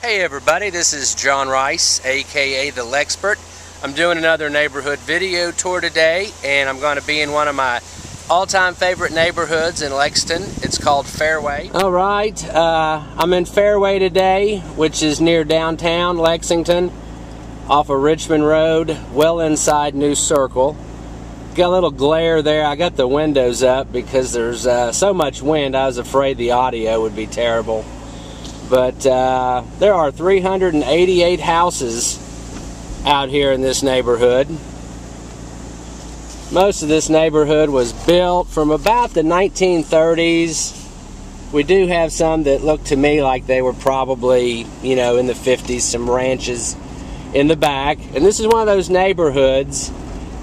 Hey everybody, this is John Rice, aka the LEXpert. I'm doing another neighborhood video tour today, and I'm going to be in one of my all-time favorite neighborhoods in Lexington. It's called Fairway. Alright, I'm in Fairway today, which is near downtown Lexington, off of Richmond Road, well inside New Circle. Got a little glare there. I got the windows up because there's so much wind I was afraid the audio would be terrible. But there are 388 houses out here in this neighborhood. Most of this neighborhood was built from about the 1930s. We do have some that look to me like they were probably, you know, in the 50s, some ranches in the back. And this is one of those neighborhoods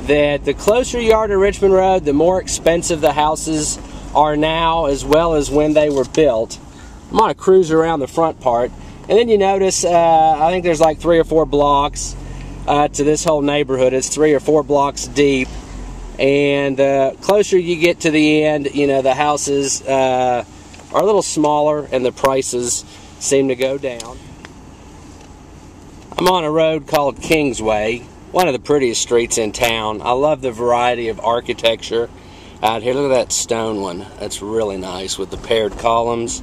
that the closer you are to Richmond Road, the more expensive the houses are now, as well as when they were built. I'm going to cruise around the front part, and then you notice I think there's like 3 or 4 blocks to this whole neighborhood. It's 3 or 4 blocks deep, and the closer you get to the end, you know, the houses are a little smaller and the prices seem to go down. I'm on a road called Kingsway, one of the prettiest streets in town. I love the variety of architecture out here. Look at that stone one. That's really nice with the paired columns.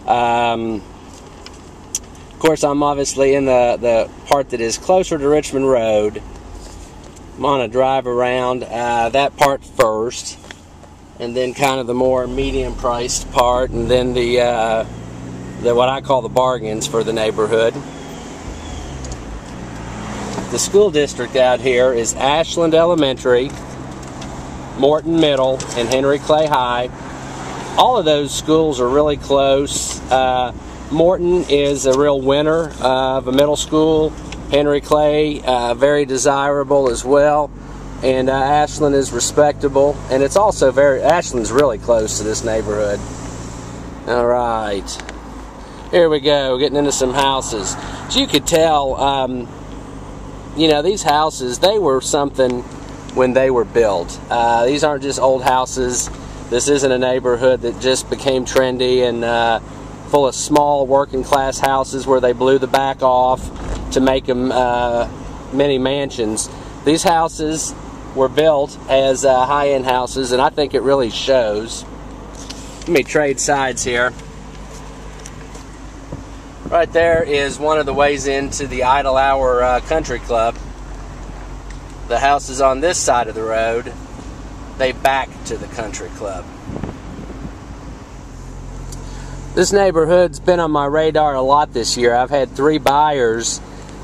Of course, I'm obviously in the part that is closer to Richmond Road. I'm going to drive around that part first, and then kind of the more medium-priced part, and then the what I call the bargains for the neighborhood. The school district out here is Ashland Elementary, Morton Middle, and Henry Clay High. All of those schools are really close. Morton is a real winner of a middle school. Henry Clay, very desirable as well. And Ashland is respectable. And it's also Ashland's really close to this neighborhood. All right. Here we go, getting into some houses. So you could tell, you know, these houses, they were something when they were built. These aren't just old houses. This isn't a neighborhood that just became trendy and full of small working class houses where they blew the back off to make them mini mansions. These houses were built as high-end houses, and I think it really shows. Let me trade sides here. Right there is one of the ways into the Idle Hour Country Club. The house is on this side of the road. They back to the country club. This neighborhood's been on my radar a lot this year. I've had 3 buyers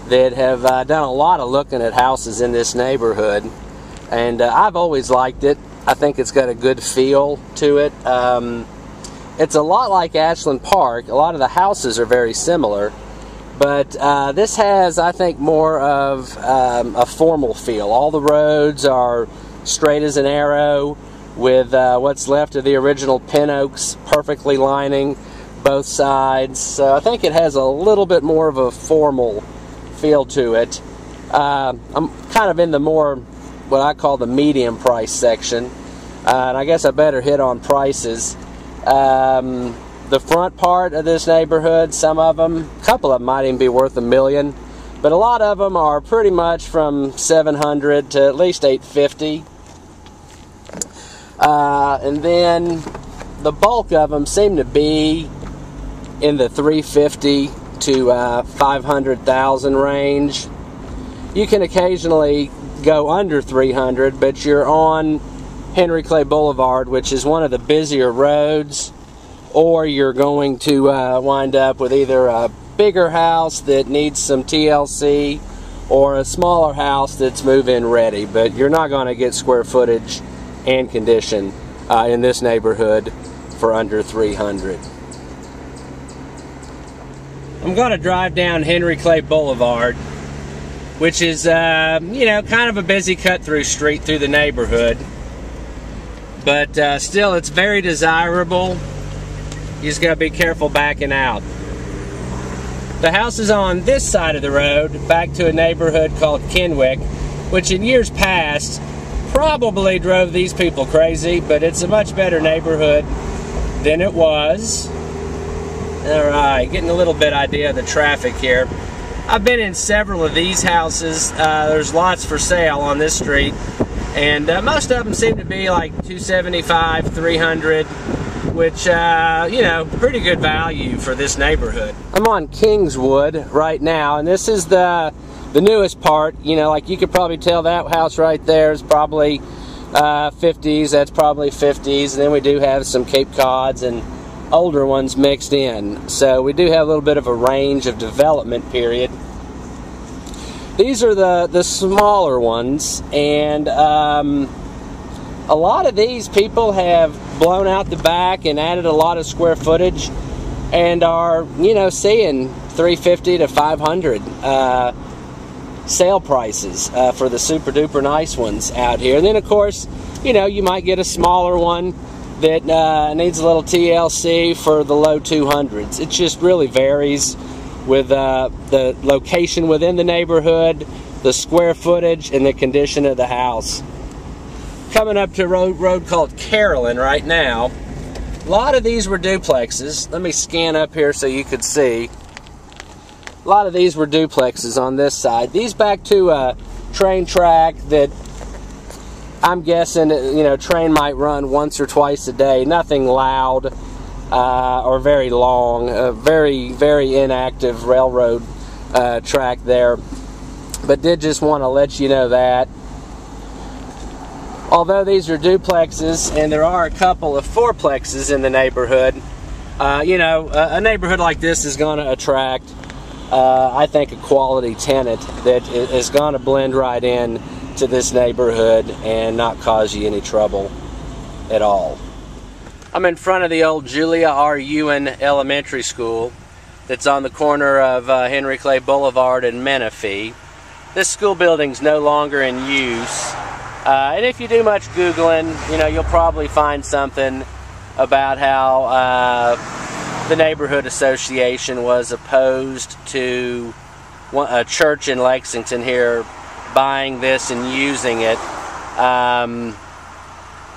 that have done a lot of looking at houses in this neighborhood, and I've always liked it. I think it's got a good feel to it. It's a lot like Ashland Park. A lot of the houses are very similar, but this has, I think, more of a formal feel. All the roads are straight as an arrow, with what's left of the original pin oaks perfectly lining both sides. So I think it has a little bit more of a formal feel to it. I'm kind of in the more, what I call the medium price section, and I guess I better hit on prices. The front part of this neighborhood, some of them, a couple of them might even be worth $1 million, but a lot of them are pretty much from $700 to at least $850. And then the bulk of them seem to be in the $350 to $500,000 range. You can occasionally go under $300, but you're on Henry Clay Boulevard, which is one of the busier roads, or you're going to wind up with either a bigger house that needs some TLC or a smaller house that's move-in ready, but you're not going to get square footage and condition in this neighborhood for under $300. I'm going to drive down Henry Clay Boulevard, which is, you know, kind of a busy cut-through street through the neighborhood, but still, it's very desirable. You just got to be careful backing out. The house is on this side of the road, back to a neighborhood called Kenwick, which in years past probably drove these people crazy, but it's a much better neighborhood than it was. Alright, getting a little bit idea of the traffic here. I've been in several of these houses. There's lots for sale on this street, and most of them seem to be like $275, $300, which, you know, pretty good value for this neighborhood. I'm on Kingswood right now, and this is the newest part. You know, like you could probably tell that house right there is probably 50s, that's probably 50s, and then we do have some Cape Cods and older ones mixed in. So we do have a little bit of a range of development period. These are the smaller ones, and a lot of these people have blown out the back and added a lot of square footage and are, you know, seeing $350 to $500 sale prices for the super duper nice ones out here. And then of course, you know, you might get a smaller one that needs a little TLC for the low 200s. It just really varies with the location within the neighborhood, the square footage, and the condition of the house. Coming up to a road called Carolyn right now. A lot of these were duplexes. Let me scan up here so you could see. A lot of these were duplexes on this side. These back to a train track that I'm guessing, you know, train might run once or twice a day. Nothing loud or very long. Very, very inactive railroad track there. But did just want to let you know that. Although these are duplexes, and there are a couple of fourplexes in the neighborhood, you know, a neighborhood like this is going to attract, I think, a quality tenant that is going to blend right in to this neighborhood and not cause you any trouble at all. I'm in front of the old Julia R. Ewan Elementary School that's on the corner of Henry Clay Boulevard and Menifee. This school building's no longer in use. And if you do much Googling, you know, you'll probably find something about how the neighborhood association was opposed to a church in Lexington here buying this and using it.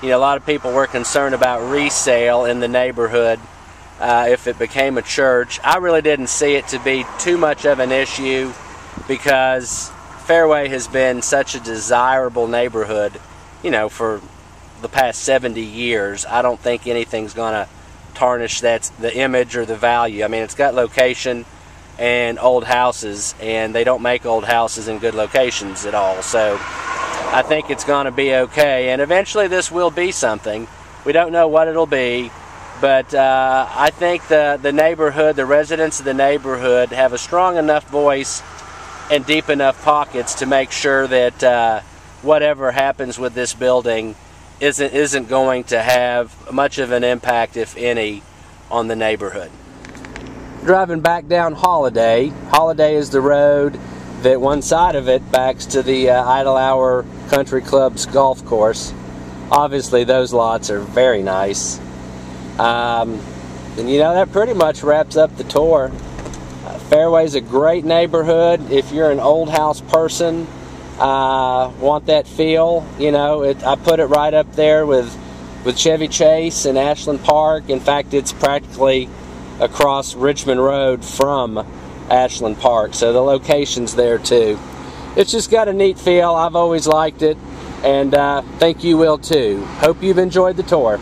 You know, a lot of people were concerned about resale in the neighborhood if it became a church. I really didn't see it to be too much of an issue because Fairway has been such a desirable neighborhood, you know, for the past 70 years. I don't think anything's going to tarnish the image or the value. I mean, it's got location and old houses, and they don't make old houses in good locations at all. So I think it's going to be okay, and eventually this will be something. We don't know what it'll be, but I think the neighborhood, the residents of the neighborhood have a strong enough voice and deep enough pockets to make sure that whatever happens with this building isn't going to have much of an impact, if any, on the neighborhood. Driving back down Holiday. Holiday is the road that one side of it backs to the Idle Hour Country Club's golf course. Obviously those lots are very nice. And you know, that pretty much wraps up the tour. Fairway's a great neighborhood if you're an old house person, want that feel. You know, I put it right up there with Chevy Chase and Ashland Park. In fact, it's practically across Richmond Road from Ashland Park, so the location's there too. It's just got a neat feel. I've always liked it, and think you will too. Hope you've enjoyed the tour.